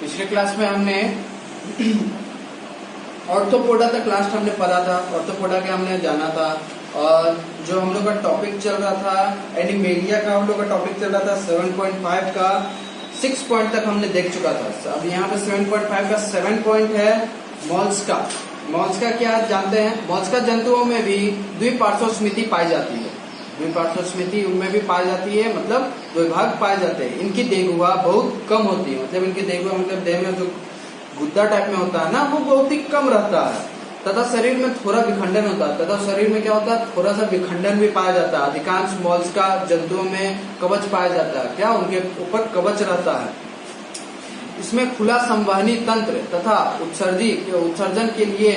पिछले क्लास में हमने ऑर्थोपोडा तक लास्ट हमने पढ़ा था, ऑर्थोपोडा के हमने जाना था। और जो हम लोग का टॉपिक चल रहा था एनिमेलिया का, हम लोग का टॉपिक चल रहा था 7.5 का 6 पॉइंट तक हमने देख चुका था। अब यहाँ पे 7.5 का 7 पॉइंट है मॉल्स्का। मॉल्स्का क्या जानते हैं? मॉल्स्का जंतुओं में भी द्विपार्श्व स्मृति पाई जाती है। द्विपार्श्व स्मृति उनमें भी पाई जाती है, मतलब द्विभाग पाए जाते हैं। इनकी देखुआ बहुत कम होती है, मतलब इनकी देखुआ मतलब देह में जो गुद्दा टाइप में होता है ना, वो बहुत ही कम रहता है। तथा शरीर में थोड़ा विखंडन होता है। तथा शरीर में क्या होता है? थोड़ा सा विखंडन भी पाया जाता है। अधिकांश मॉल्स्का जंतुओं में कवच पाया जाता है। क्या? उनके ऊपर कवच रहता है। इसमें खुला संवहनी तंत्र तथा उत्सर्जन के लिए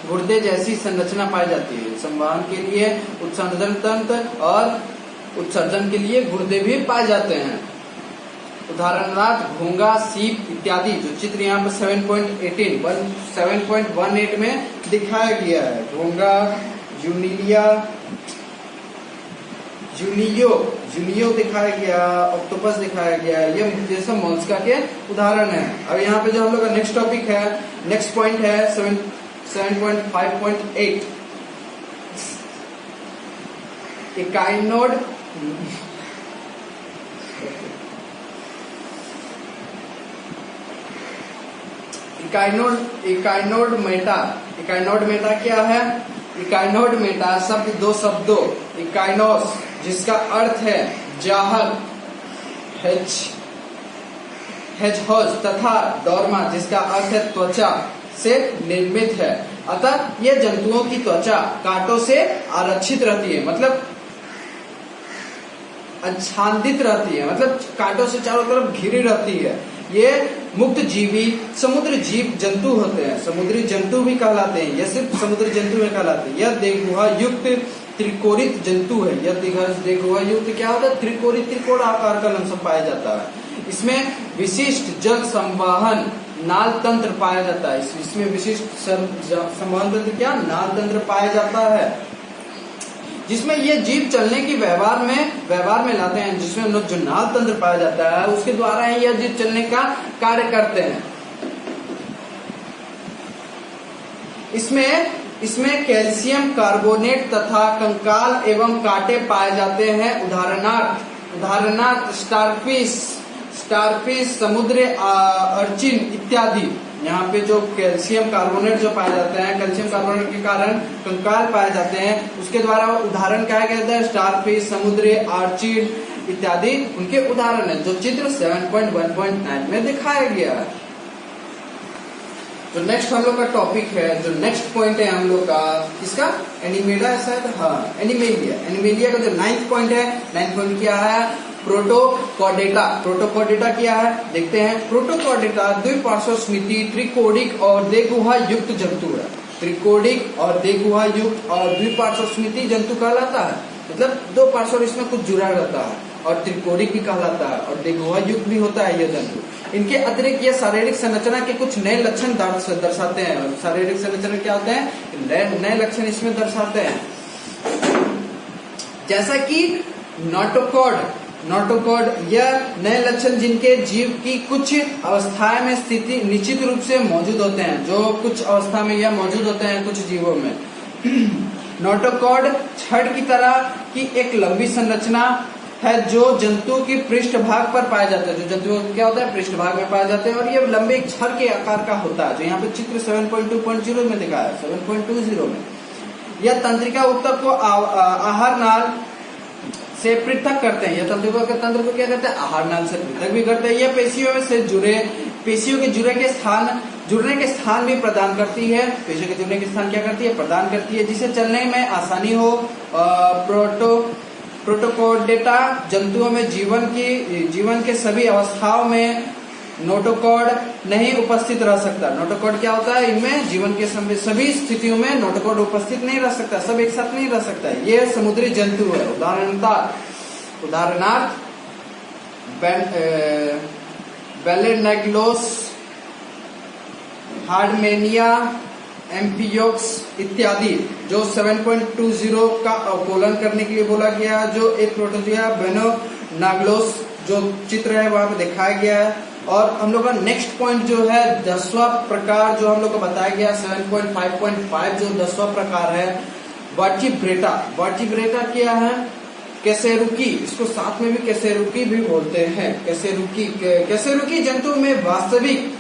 गुर्दे जैसी संरचना पाई जाती है। संवहन के लिए उत्सर्जन तंत्र और उत्सर्जन के लिए गुर्दे भी पाए जाते हैं। उदाहरणार्थ घोंगा, सीप इत्यादि, जो चित्र यहाँ पर 7.18 में दिखाया गया है। घोंगा, जूनियो दिखाया गया, ऑक्टोपस दिखाया गया। ये जैसे मॉल्स्का के उदाहरण है। अब यहाँ पे जो हम लोग का नेक्स्ट टॉपिक है, नेक्स्ट पॉइंट है 7.5.8 इकाइनोड इकाइनोड मेटा क्या है? इकाइनोड मेटा शब्द दो शब्दों इकाइनोस जिसका अर्थ है जाहल हेजहोज तथा डोर्मा जिसका अर्थ है त्वचा से निर्मित है। अतः ये जंतुओं की त्वचा कांटों से आरक्षित रहती है, मतलब आच्छादित रहती है, मतलब कांटों से चारों तरफ घिरी रहती है। ये मुक्त जीवी समुद्र जीव जंतु होते हैं, समुद्री जंतु भी कहलाते हैं। ये सिर्फ समुद्री जंतु में कहलाते हैं। यह देहगुहा युक्त त्रिकोणित जंतु है। यह देहगुहा युक्त क्या होता है? त्रिकोण आकार का लमसम पाया जाता है। इसमें विशिष्ट जल संवहन नाल तंत्र पाया जाता है। इसमें विशिष्ट संवहन तंत्र क्या? नाल तंत्र पाया जाता है, जिसमें ये जीव चलने की व्यवहार में लाते हैं। जिसमें जो नाल तंत्र पाया जाता है उसके द्वारा ही यह जीव चलने का कार्य करते हैं। इसमें कैल्शियम कार्बोनेट तथा कंकाल एवं कांटे पाए जाते हैं। उदाहरणार्थ स्टारफिश, समुद्र अर्चिन इत्यादि। यहाँ पे जो कैल्शियम कार्बोनेट जो पाए जाते हैं, कैल्शियम कार्बोनेट के कारण कंकाल पाए जाते हैं। उसके द्वारा उदाहरण क्या कहते हैं? स्टारफिश, समुद्री अर्चिन इत्यादि उनके उदाहरण है, जो चित्र 7.1.9 में दिखाया गया है। जो नेक्स्ट हम लोग का टॉपिक है, जो नेक्स्ट पॉइंट है हम लोग का, इसका एनिमेलिया शायद, हाँ एनिमेलिया का जो 9th पॉइंट है, 9th पॉइंट क्या है? प्रोटोकॉर्डेटा। प्रोटोकॉर्डेटा क्या है देखते हैं। प्रोटोकॉर्डेटा द्विपार्श्व स्मृति त्रिकोणिक और देहगुहा युक्त जंतु है। त्रिकोणिक और देहगुहा युक्त और द्विपार्श्व स्मृति जंतु कहलाता है, मतलब दो पार्श्व इसमें कुछ जुड़ा रहता है। और त्रिकोणिक भी कहलाता है और देहगुहा युक्त भी होता है यह जंतु। इनके अतिरिक्त ये शारीरिक संरचना के कुछ नए लक्षण दर्शाते हैं। शारीरिक संरचना क्या होते हैं? नए लक्षण इसमें दर्शाते हैं, जैसा कि नोटोकॉर्ड यह नए लक्षण जिनके जीव की कुछ अवस्थाएं में स्थिति निश्चित रूप से मौजूद होते हैं। जो कुछ अवस्था में यह मौजूद होते हैं कुछ जीवों में। नोटोकॉर्ड छड़ की तरह की एक लंबी संरचना है जो जंतु की पृष्ठभाग पर पाया जाता है। जो जंतु क्या होता है? पृष्ठभाग में पाए जाते हैं। और ये लंबे छड़ के आकार का होता है, जो यहाँ पे चित्र 7.2.0 में दिखाया है, 7.20 में। यह तंत्रिका ऊतक को आहार नाल से पृथक करते हैं। यह तंत्रिका के तंत्र को क्या करते हैं? आहार नाल से पृथक भी करते हैं। यह पेशियों के जुड़ने के स्थान भी प्रदान करती है। पेशियों के जुड़ने के स्थान क्या करती है? प्रदान करती है, जिसे चलने में आसानी हो। प्रोटोकॉर्डेटा जंतुओं में जीवन के सभी अवस्थाओं में नोटोकॉर्ड नहीं उपस्थित रह सकता। नोटोकॉर्ड क्या होता है? इनमें जीवन के सभी स्थितियों में नोटोकॉर्ड उपस्थित नहीं रह सकता, सब एक साथ नहीं रह सकता। ये समुद्री जंतु है। उदाहरणार्थ बेलेनेग्लोस, हार्डमेनिया, एम्फियोक्स इत्यादि, जो 7.20 का अवकलन करने के लिए बोला गया। जो एक प्रोटोजोआ बेलेनेग्लोस जो चित्र है वहां पे दिखाया गया है। और हम लोग का नेक्स्ट पॉइंट जो है 10वां प्रकार जो हम लोग को बताया गया 7.5.5 जो 10वां प्रकार है वर्टिब्रेटा। वर्टिब्रेटा क्या है? कशेरुकी, इसको साथ में भी कशेरुकी भी बोलते हैं। कशेरुकी जंतु में वास्तविक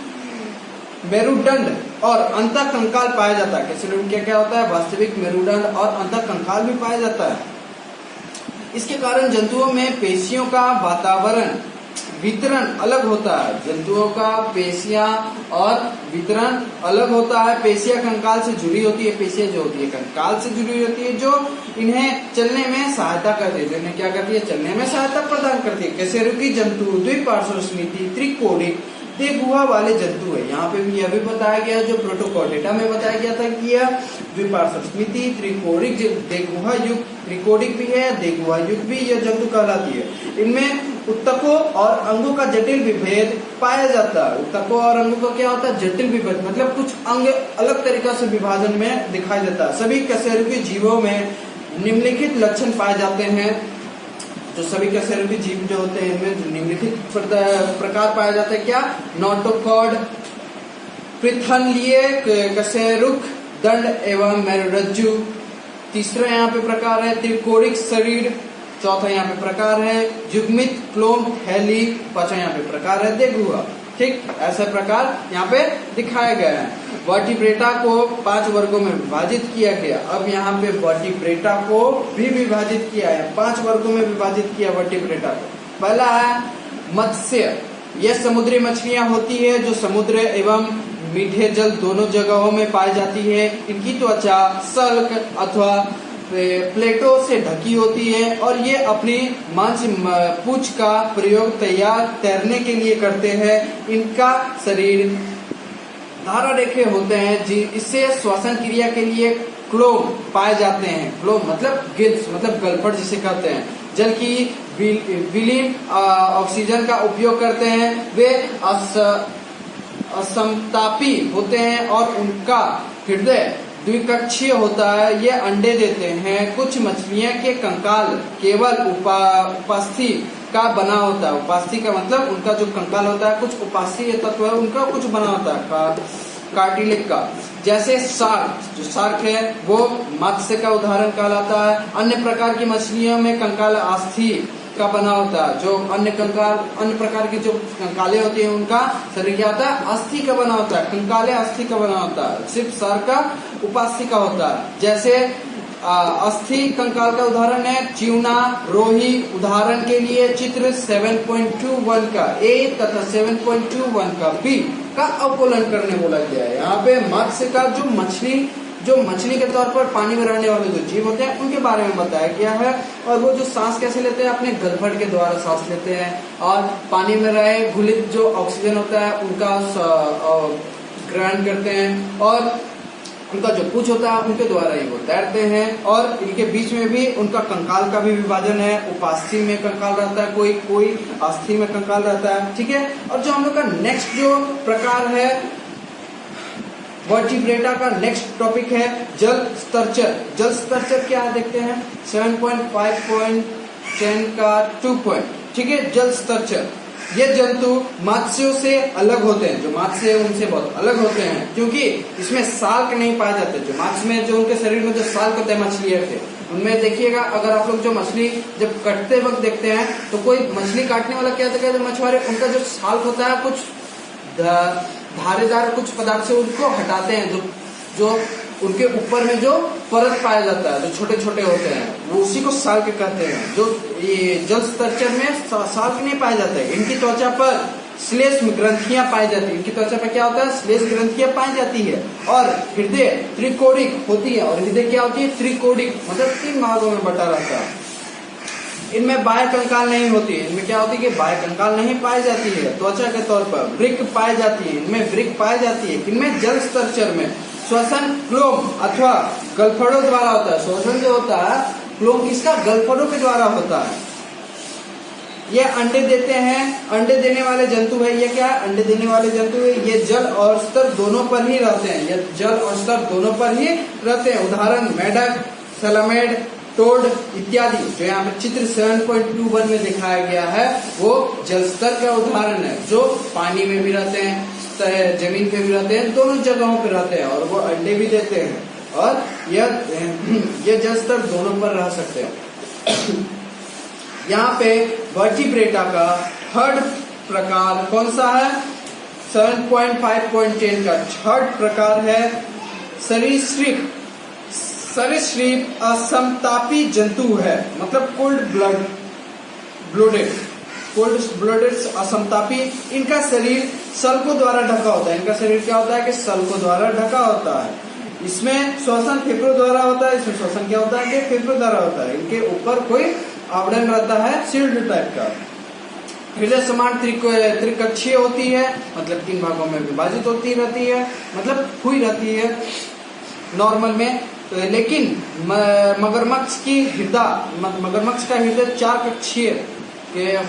मेरुदंड और अंतःकंकाल पाया जाता है। कशेरुकी क्या होता है? वास्तविक मेरुदंड और अंतःकंकाल भी पाया जाता है। इसके कारण जंतुओं में पेशियों का वातावरण वितरण अलग होता है। जंतुओं का पेशियां और वितरण अलग होता है। पेशियां कंकाल से जुड़ी होती है। पेशियां जो होती है कंकाल से जुड़ी होती है, जो इन्हें चलने में सहायता करती है। जो इन्हें क्या करती है? चलने में सहायता प्रदान करती है। कशेरुकी जंतु द्विपार्श्वसमिति त्रिकोणिक देगुहा वाले जंतु है। यहाँ पे भी यह भी बताया गया, जो प्रोटोकॉर्डेटा में बताया गया था कि यह द्विपार्श्वसमिति त्रिकोणिक देगुहा युक्त, त्रिकोणिक भी है देगुहा युक्त भी यह जंतु कहलाती है। इनमें उत्तकों और अंगों का जटिल विभेद पाया जाता है। उत्तकों और अंगों का क्या होता है? जटिल विभेद, मतलब कुछ अंग अलग तरीका से विभाजन में दिखाई देता है। सभी कशेरुकी जीवों में निम्नलिखित लक्षण पाए जाते हैं। जो सभी कशेरुकी जीव जो होते हैं इनमें निम्नलिखित प्रकार पाए जाते हैं। क्या? नोटोकॉर्ड, पृथनलीय कशेरुक, दंड एवं मेरुरज्जु। तीसरा यहाँ पे प्रकार है त्रिकोणिक शरीर। चौथा यहाँ पे प्रकार है युग्मित क्लोम थैली। पांचवा यहाँ पे प्रकार है देगुहा। ठीक, ऐसे प्रकार यहाँ पे दिखाए गए हैं। वर्टिब्रेटा को 5 वर्गों में विभाजित किया गया। अब यहाँ पे वर्टिब्रेटा को भी विभाजित किया है, 5 वर्गों में विभाजित किया वर्टिब्रेटा को। पहला है मत्स्य। यह समुद्री मछलियां होती है जो समुद्र एवं मीठे जल दोनों जगहों में पाई जाती है। इनकी त्वचा सल्क अथवा प्लेटों से ढकी होती है और ये अपनी मांस पूंछ का प्रयोग तैरने के लिए करते हैं। इनका शरीर धारा रेखे होते हैं जी, इससे श्वसन क्रिया के लिए क्लोम पाए जाते हैं। क्लोम मतलब गिल्स, मतलब गलफड़ जिसे कहते हैं। जल की विलीन ऑक्सीजन का उपयोग करते हैं। वे असमतापी होते हैं और उनका हृदय द्विकक्षीय होता है। ये अंडे देते हैं। कुछ मछलियां के कंकाल केवल उपास्थि का बना होता है। उपास्थि का मतलब उनका जो कंकाल होता है कुछ उपास्थि तत्व है उनका कुछ बना होता है कार्टिलेज का। जैसे शार्क, जो शार्क है वो मत्स्य का उदाहरण कहलाता है। अन्य प्रकार की मछलियों में कंकाल अस्थि का बना होता है। जो अन्य प्रकार की जो कंकाले होती हैं उनका शरीर क्या होता है? अस्थि का बना होता है। कंकाले अस्थि का बना होता है। सिर्फ शार्क का उपास्थि का होता है। जैसे अस्थि कंकाल का उदाहरण है च्यूना, रोही। उदाहरण के लिए चित्र 7.21 का ए तथा 7.21 का बी का अवकलन करने बोला गया है। यहाँ पे मत्स्य का जो मछली के तौर पर पानी में रहने वाले जो जीव होते हैं उनके बारे में बताया गया है। और वो जो सांस कैसे लेते हैं? अपने गलफड़ के द्वारा सांस लेते हैं। और पानी में रहे घुलित जो ऑक्सीजन होता है उनका ग्रहण करते हैं। और उनका जो पूंछ होता है उनके द्वारा ही वो तैरते हैं। और इनके बीच में भी उनका कंकाल का भी विभाजन है। उपास्थि में कंकाल रहता है, कोई अस्थि में कंकाल रहता है। ठीक है। और जो हम लोग का नेक्स्ट जो प्रकार है वर्टिब्रेटा का नेक्स्ट टॉपिक है जल स्तरचर। जल स्तरचर क्या है देखते हैं 7.5.10 का 2 पॉइंट। ठीक है। जल स्तरचर ये जंतु मत्स्यों से अलग होते हैं। जो मत्स्य है उनसे बहुत अलग होते हैं क्योंकि इसमें साल्क नहीं पाए जाते। जो मत्स्य में जो उनके शरीर में जो साल्क होते हैं मछलियों के, उनमें देखिएगा अगर आप लोग जो मछली जब कटते वक्त देखते हैं तो कोई मछली काटने वाला क्या कहते हैं मछुआरे, उनका जो साल्क होता है कुछ धारेदार कुछ पदार्थ से उनको हटाते हैं। जो उनके ऊपर में जो परत पाया जाता है जो छोटे छोटे होते हैं वो उसी को साल्क कहते हैं। जो ये जल स्तरचर में साल्क नहीं पाए जाते। इनकी त्वचा पर श्लेष्म ग्रंथियां पाई जाती है। इनकी त्वचा पर क्या होता है? श्लेष्म ग्रंथियां पाई जाती है। और हृदय त्रिकोणिक होती है। और हृदय क्या होती है? त्रिकोणिक, मतलब 3 भागों में बटा रहता है। इनमें बाह्य कंकाल नहीं होती है। इनमें क्या होती है कि बाह्य कंकाल नहीं पाई जाती है। त्वचा के तौर पर वृक्क पाई जाती है। इनमें वृक्क पाई जाती है। इनमें जल स्तरचर में श्वसन क्लोम अथवा गलफड़ों द्वारा होता है। श्वसन जो होता है क्लोम किसका? गलफड़ों के द्वारा होता है। ये अंडे देते हैं। अंडे देने वाले जंतु है। ये क्या? अंडे देने वाले जंतु है। ये जल और स्तर दोनों पर ही रहते हैं। ये जल और स्तर दोनों पर ही रहते हैं। उदाहरण मेढक, सैलामेड, टोड इत्यादि जो यहाँ पे चित्र 7.21 में दिखाया गया है वो जल स्तर का उदाहरण है, जो पानी में भी रहते हैं, जमीन पे भी रहते हैं, दोनों जगहों पे रहते हैं और वो अंडे भी देते हैं और ये जल स्तर दोनों पर रह सकते हैं। यहाँ पे वर्टिब्रेटा का थर्ड प्रकार कौन सा है? 7.5.10 का थर्ड प्रकार है सरीसृप। सरीसृप असमतापी जंतु है, मतलब कोल्ड ब्लडेड असमतापी। इनका शरीर सल्कों द्वारा ढका होता है। इनका शरीर क्या होता है कि सल्कों द्वारा ढका होता है। इसमें श्वसन फेफड़ों द्वारा होता है। इसमें श्वसन क्या होता है कि फेफड़ों द्वारा होता है। इनके ऊपर कोई आवरण रहता है शील्ड टाइप का। हृदय समान त्रिकक्षीय होती है, मतलब 3 भागों में विभाजित होती रहती है, मतलब हुई रहती है नॉर्मल में। लेकिन मगरमच्छ का हृदय 4 कक्षीय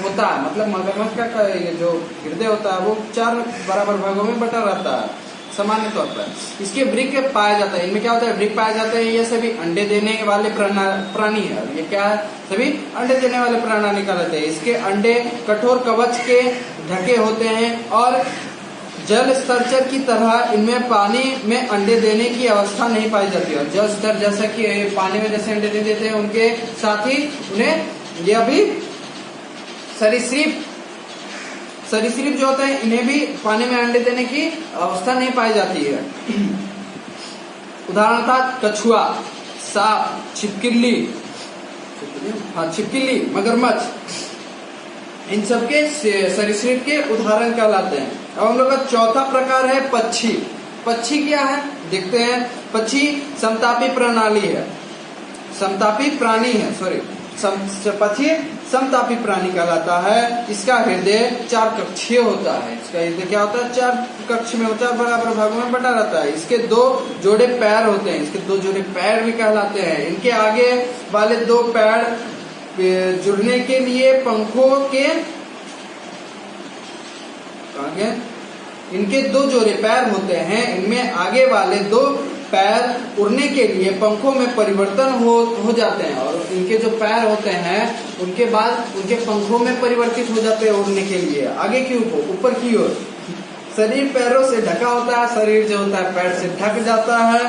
होता है, मतलब मगरमच्छ का ये जो हृदय होता है वो 4 बराबर भागों में बटा रहता है सामान्य तौर पर। इसके वृक्क पाया जाता है। इनमें क्या होता है? वृक्क पाया जाता है। ये सभी अंडे देने वाले प्राणी है। ये क्या है? सभी अंडे देने वाले प्राणी कहलाते हैं। इसके अंडे कठोर कवच के ढके होते हैं और जल स्तरचर की तरह इनमें पानी में अंडे देने की अवस्था नहीं पाई जाती है। जल स्तर जैसा कि पानी में जैसे अंडे दे देते हैं, उनके साथ ही उन्हें यह भी सरीसृप जो होते हैं, इन्हें भी पानी में अंडे देने की अवस्था नहीं पाई जाती है। उदाहरण था कछुआ, सांप, छिपकली, मगरमच्छ, इन सब के सरीसृप के उदाहरण कहलाते हैं। अब हम लोग का चौथा प्रकार है पक्षी। पक्षी क्या है देखते हैं। पक्षी समतापी प्रणाली है, समतापी प्राणी है, पक्षी समतापी प्राणी कहलाता है। इसका हृदय 4 कक्षीय होता है। इसका हृदय क्या होता है? 4 कक्ष में होता है, बराबर भागों में बटा रहता है। इसके 2 जोड़े पैर होते हैं। इसके 2 जोड़े पैर भी कहलाते हैं। इनके आगे वाले 2 पैर जुड़ने के लिए पंखों के आगे इनके 2 जोड़े पैर होते हैं। इनमें आगे वाले 2 पैर उड़ने के लिए पंखों में परिवर्तन हो जाते हैं और इनके जो पैर होते हैं उनके बाद उनके पंखों में परिवर्तित हो जाते हैं उड़ने के लिए आगे की ऊपर की ओर। शरीर पैरों से ढका होता है। शरीर जो होता है पैर से ढक जाता है।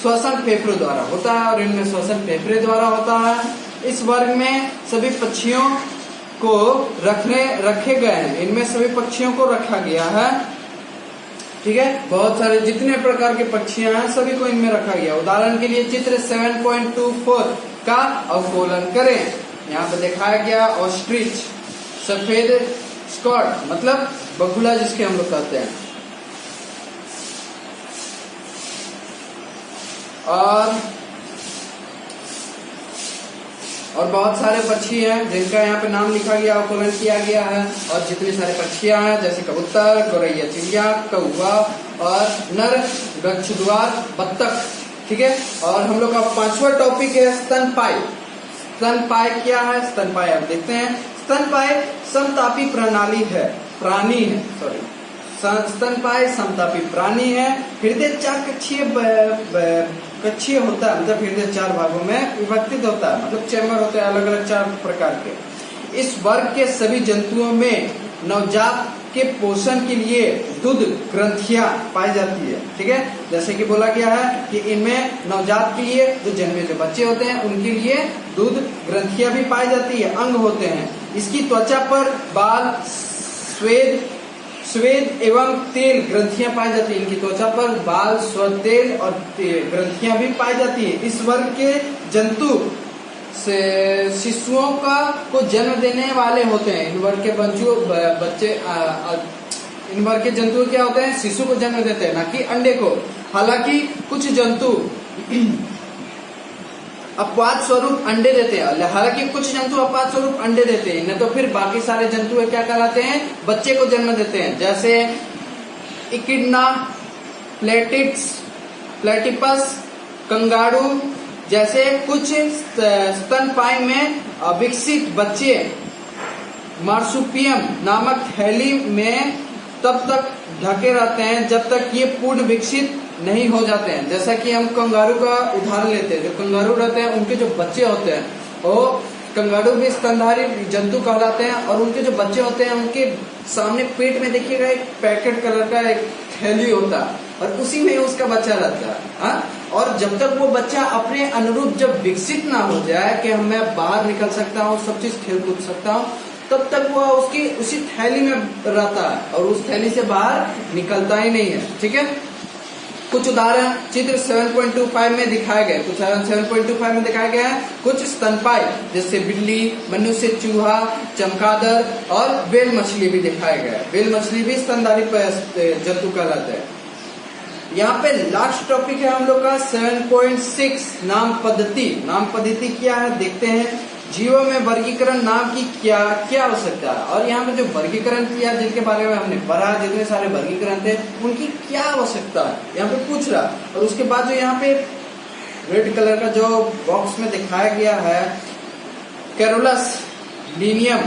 श्वसन फेफड़ों द्वारा होता है और इनमें श्वसन फेफड़े द्वारा होता है। इस वर्ग में सभी पक्षियों को रखे गए हैं। इनमें सभी पक्षियों को रखा गया है। ठीक है, बहुत सारे जितने प्रकार के पक्षियां हैं सभी को इनमें रखा गया। उदाहरण के लिए चित्र 7.24 का अवलोकन करें। यहाँ पे दिखाया गया ऑस्ट्रिच, सफेद स्कॉट, मतलब बगुला जिसके हम लोग कहते हैं, और बहुत सारे पक्षी हैं जिनका यहाँ पे नाम लिखा गया, अवलोकन किया गया है। और जितने सारे पक्षियां हैं जैसे कबूतर, गौरैया चिड़िया, कौवा और नर गच्छद्वार बत्तख। ठीक है, और हम लोग का 5वां टॉपिक है स्तनपायी। स्तनपायी क्या है? स्तनपायी आप देखते हैं। स्तनपायी समतापी प्राणी है। स्तनपायी समतापी प्राणी है। हृदय 4 कक्षीय होता है, मतलब हृदय 4 भागों में विभक्तित होता है, मतलब चैम्बर होते हैं अलग अलग 4 प्रकार के। इस वर्ग के सभी जंतुओं में नवजात के पोषण के लिए दूध ग्रंथियां पाई जाती है। ठीक है, जैसे कि बोला गया है कि इनमें नवजात के लिए जो जन्मे जो बच्चे होते हैं उनके लिए दूध ग्रंथियां भी पाई जाती है, अंग होते हैं। इसकी त्वचा पर बाल, स्वेद एवं तेल ग्रंथियां पाई जाती है। इनकी त्वचा पर बाल, स्वेद, तेल और ग्रंथियां भी पाई जाती है। इस वर्ग के जंतु शिशुओं को जन्म देने वाले होते हैं। इन वर्ग के जंतु क्या होते हैं? शिशु को जन्म देते हैं, ना कि अंडे को। हालांकि कुछ जंतु अपवाद स्वरूप अंडे देते हैं। हालांकि कुछ जंतु अपवाद स्वरूप अंडे देते हैं, नहीं तो फिर बाकी सारे जंतु क्या कहलाते हैं? बच्चे को जन्म देते हैं। जैसे इकिडना, प्लेटिपस, कंगारू जैसे कुछ स्तनपायी में विकसित बच्चे मार्सुपियम नामक थैली में तब तक ढके रहते हैं जब तक ये पूर्ण विकसित नहीं हो जाते हैं। जैसा कि हम कंगारू का उदाहरण लेते हैं, जो कंगारू रहते हैं उनके जो बच्चे होते हैं वो कंगारू भी स्तनधारी जंतु कहलाते हैं, और उनके जो बच्चे होते हैं उनके सामने पेट में देखिएगा एक पैकेट कलर का एक थैली होता है, और उसी में उसका बच्चा रहता है। हाँ? और जब तक वो बच्चा अपने अनुरूप जब विकसित ना हो जाए कि मैं बाहर निकल सकता हूँ, सब चीज खेल कूद सकता हूँ, तब तक वह उसकी उसी थैली में रहता है और उस थैली से बाहर निकलता ही नहीं है। ठीक है, कुछ उदाहरण चित्र 7.25 में दिखाए गए, कुछ 7.25 में दिखाया गया है। कुछ स्तनपायी जैसे बिल्ली, मनुष्य, चूहा, चमगादड़ और व्हेल मछली भी दिखाया गया है। व्हेल मछली भी स्तनधारी जंतु कहलाते हैं। यहाँ पे लास्ट टॉपिक है हम लोग का 7.6 नाम पद्धति। नाम पद्धति क्या है देखते हैं। जीवों में वर्गीकरण नाम की क्या क्या आवश्यकता है, और यहाँ पे जो वर्गीकरण किया जिनके बारे में हमने पढ़ा, जितने सारे वर्गीकरण थे उनकी क्या आवश्यकता है यहाँ पे पूछ रहा। और उसके बाद जो यहाँ पे रेड कलर का जो बॉक्स में दिखाया गया है कैरोलस लिनियम,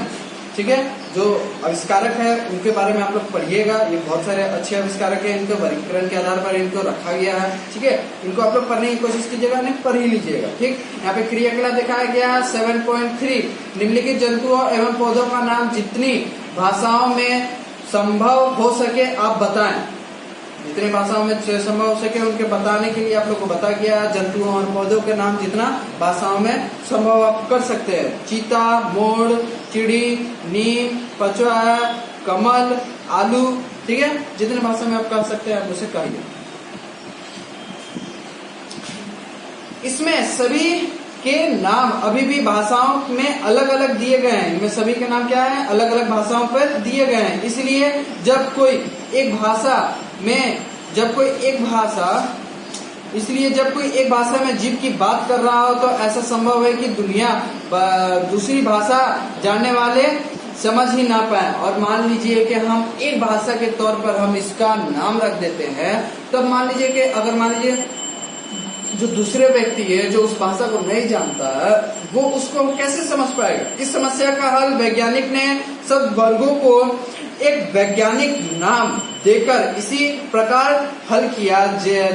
ठीक है, जो आविष्कारक है उनके बारे में आप लोग पढ़िएगा। ये बहुत सारे अच्छे आविष्कारक हैं, इनको वर्गीकरण के आधार पर इनको रखा गया है। ठीक है, इनको आप लोग पढ़ने की कोशिश कीजिएगा, नहीं पढ़ ही लीजिएगा। ठीक, यहाँ पे क्रियाकलाप दिखाया गया 7.3 निम्नलिखित जंतुओं एवं पौधों का नाम जितनी भाषाओं में संभव हो सके आप बताएं। जितने भाषाओं में संभव हो सके उनके बताने के लिए आप लोग को बता गया। जंतुओं और पौधों के नाम जितना भाषाओं में संभव आप कर सकते हैं। चीता, मोर, चिड़ी, नीम, पचुआ, कमल, आलू, ठीक है, जितने भाषा में आप कह सकते हैं आप उसे कहिए। इसमें सभी के नाम अभी भी भाषाओं में अलग अलग दिए गए हैं। इनमें सभी के नाम क्या है, अलग अलग भाषाओं पर दिए गए हैं। इसलिए जब कोई एक भाषा में जीव की बात कर रहा हो तो ऐसा संभव है कि दुनिया दूसरी भाषा जानने वाले समझ ही ना पाए। और मान लीजिए कि हम एक भाषा के तौर पर हम इसका नाम रख देते हैं, तब मान लीजिए कि अगर मान लीजिए जो दूसरे व्यक्ति है जो उस भाषा को नहीं जानता है वो उसको कैसे समझ पाएगा। इस समस्या का हल वैज्ञानिक ने सब वर्गों को एक वैज्ञानिक नाम देकर इसी प्रकार हल किया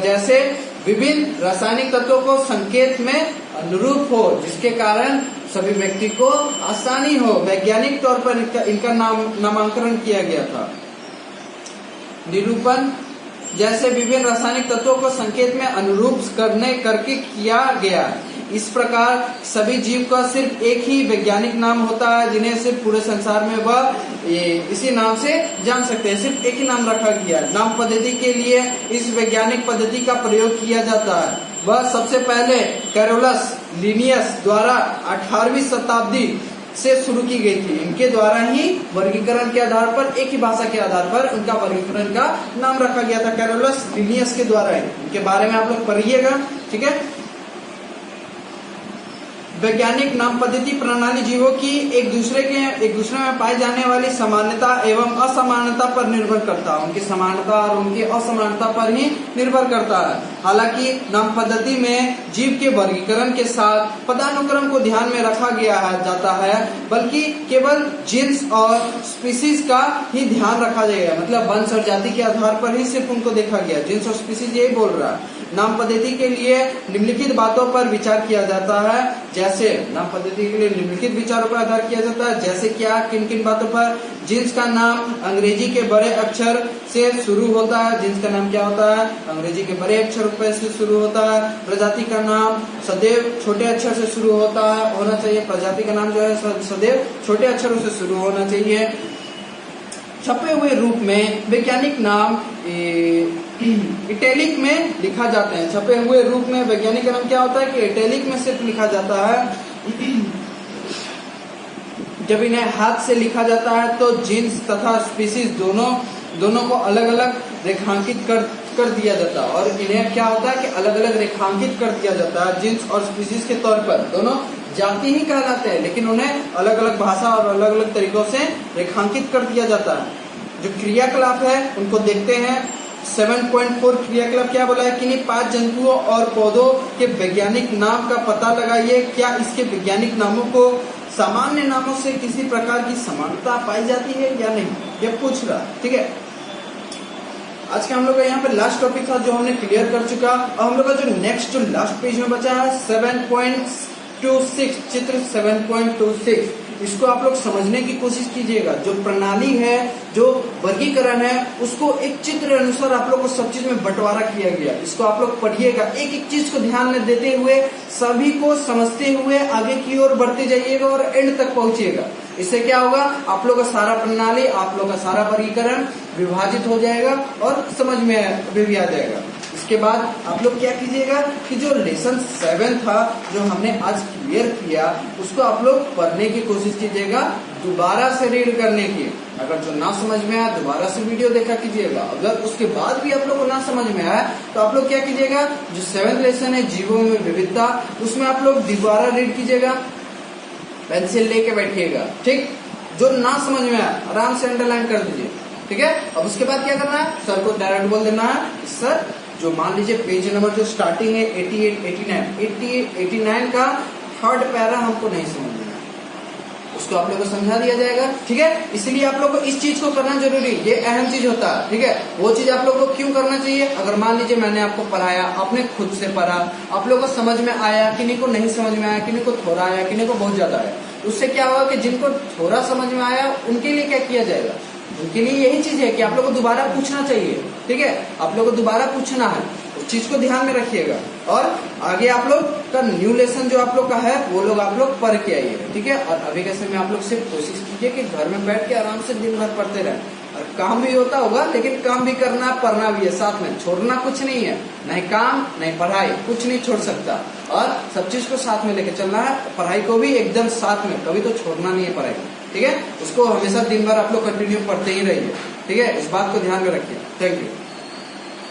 जैसे विभिन्न रासायनिक तत्वों को संकेत में अनुरूप हो, जिसके कारण सभी व्यक्ति को आसानी हो। वैज्ञानिक तौर पर इनका नामांकन किया गया था। निरूपण जैसे विभिन्न रासायनिक तत्वों को संकेत में अनुरूप करके किया गया। इस प्रकार सभी जीव का सिर्फ एक ही वैज्ञानिक नाम होता है जिन्हें सिर्फ पूरे संसार में वह इसी नाम से जान सकते हैं। सिर्फ एक ही नाम रखा गया। नाम पद्धति के लिए इस वैज्ञानिक पद्धति का प्रयोग किया जाता है। वह सबसे पहले कैरोलस लिनियस द्वारा 18वीं शताब्दी से शुरू की गई थी। इनके द्वारा ही वर्गीकरण के आधार पर, एक ही भाषा के आधार पर उनका वर्गीकरण का नाम रखा गया था। कैरोलस लिनियस के द्वारा ही। इनके बारे में आप लोग पढ़िएगा। ठीक है, वैज्ञानिक नाम पद्धति प्रणाली जीवों की एक दूसरे में पाई जाने वाली समानता एवं असमानता पर निर्भर करता है। उनकी समानता और उनकी असमानता पर ही निर्भर करता है। हालांकि नाम पद्धति में जीव के वर्गीकरण के साथ पदानुक्रम को ध्यान में रखा जाता है, बल्कि केवल जीन्स और स्पीसीज का ही ध्यान रखा जाएगा। मतलब वंश और जाति के आधार पर ही सिर्फ उनको देखा गया। जीन्स और स्पीसीज यही बोल रहा है। नाम पद्धति के लिए निम्नलिखित बातों पर विचार किया जाता है। जैसे नाम पद्धति के लिए निम्नलिखित विचारों पर आधार किया जाता है। जैसे क्या, किन किन बातों पर? जीन्स का नाम अंग्रेजी के बड़े अक्षर से शुरू होता है। जीन्स का नाम क्या होता है? अंग्रेजी के बड़े अक्षर से शुरू होता है। प्रजाति का नाम सदैव छोटे अक्षर से शुरू होना चाहिए। प्रजाति का नाम जो है सदैव छोटे अक्षरों से शुरू होना चाहिए। छपे हुए रूप में वैज्ञानिक नाम इटैलिक में लिखा जाते हैं। छपे हुए रूप में वैज्ञानिक नाम क्या होता है कि इटैलिक में सिर्फ लिखा जाता है। जब इन्हें हाथ से लिखा जाता है तो जीन्स तथा स्पीसीज दोनों को अलग अलग रेखांकित कर दिया जाता है। और इन्हें क्या होता है कि अलग अलग रेखांकित कर दिया जाता है। जीन्स और स्पीसीज के तौर पर दोनों जाति ही कहलाते हैं, लेकिन उन्हें अलग अलग भाषा और अलग अलग तरीकों से रेखांकित कर दिया जाता है। जो क्रियाकलाप है उनको देखते हैं। 7.4 क्रियाकलाप क्या बोला है? किन्हीं 5 जंतुओं और पौधों के वैज्ञानिक नाम का पता लगाइए। क्या इसके वैज्ञानिक नामों को सामान्य नामों से किसी प्रकार की समानता पाई जाती है या नहीं, ये पूछ रहा। ठीक है, आज के हम लोग का यहाँ पे लास्ट टॉपिक था जो हमने क्लियर कर चुका। और हम लोग का जो नेक्स्ट जो लास्ट पेज में बचा है 7.26, चित्र 7.26, इसको आप लोग समझने की कोशिश कीजिएगा। जो प्रणाली है, जो वर्गीकरण है, उसको एक चित्र अनुसार आप लोग को सब चीज में बंटवारा किया गया। इसको आप लोग पढ़िएगा, एक एक चीज को ध्यान में देते हुए, सभी को समझते हुए आगे की ओर बढ़ते जाइएगा और एंड तक पहुंचिएगा। इससे क्या होगा, आप लोग का सारा प्रणाली, आप लोग का सारा वर्गीकरण विभाजित हो जाएगा और समझ में भी आ जाएगा। इसके बाद आप लोग क्या कीजिएगा कि जो लेसन 7 था जो हमने आज क्लियर किया, उसको आप लोग पढ़ने की कोशिश कीजिएगा, दोबारा से रीड करने की। अगर जो ना समझ में आया दोबारा से वीडियो देखा कीजिएगा। अगर उसके बाद भी आप लोग को ना समझ में आया तो आप लोग क्या कीजिएगा, जो 7th लेसन है जीवों में विविधता, उसमें आप लोग दोबारा रीड कीजिएगा, पेंसिल लेके बैठिएगा। ठीक, जो ना समझ में आया आराम से अंडरलाइन कर दीजिए। ठीक है, अब उसके बाद क्या करना है, सर को डायरेक्ट बोल देना है, सर जो मान लीजिए पेज नंबर जो स्टार्टिंग है 89 का थर्ड पैरा हमको नहीं समझ में आया, उसको आप लोगों को समझा दिया जाएगा। ठीक है, इसलिए आप लोग को इस चीज को करना जरूरी, ये अहम चीज होता है। ठीक है, वो चीज आप लोग को क्यों करना चाहिए, अगर मान लीजिए मैंने आपको पढ़ाया, आपने खुद से पढ़ा, आप लोग को समझ में आया, किन्हीं को नहीं समझ में आया, किन्हीं को थोड़ा आया, किन्हीं को बहुत ज्यादा आया, उससे क्या होगा कि जिनको थोड़ा समझ में आया उनके लिए क्या किया जाएगा, उनके लिए यही चीज है कि आप लोग को दोबारा पूछना चाहिए। ठीक है, आप लोग को दोबारा पूछना है, उस चीज को ध्यान में रखिएगा। और आगे आप लोग का न्यू लेसन जो आप लोग का है वो लोग आप लोग पढ़ के आइए। ठीक है, और अभी के समय आप लोग सिर्फ कोशिश कीजिए कि घर में बैठ के आराम से दिन भर पढ़ते रहे। और काम भी होता होगा, लेकिन काम भी करना, पढ़ना भी है साथ में, छोड़ना कुछ नहीं है, नहीं काम नहीं पढ़ाई, कुछ नहीं छोड़ सकता। और सब चीज को साथ में लेके चलना है, पढ़ाई को भी एकदम साथ में, कभी तो छोड़ना नहीं है पढ़ाई को। ठीक है, उसको हमेशा दिन भर आप लोग कंटिन्यू पढ़ते ही रहिए। ठीक है, इस बात को ध्यान में रखिए। Thank you.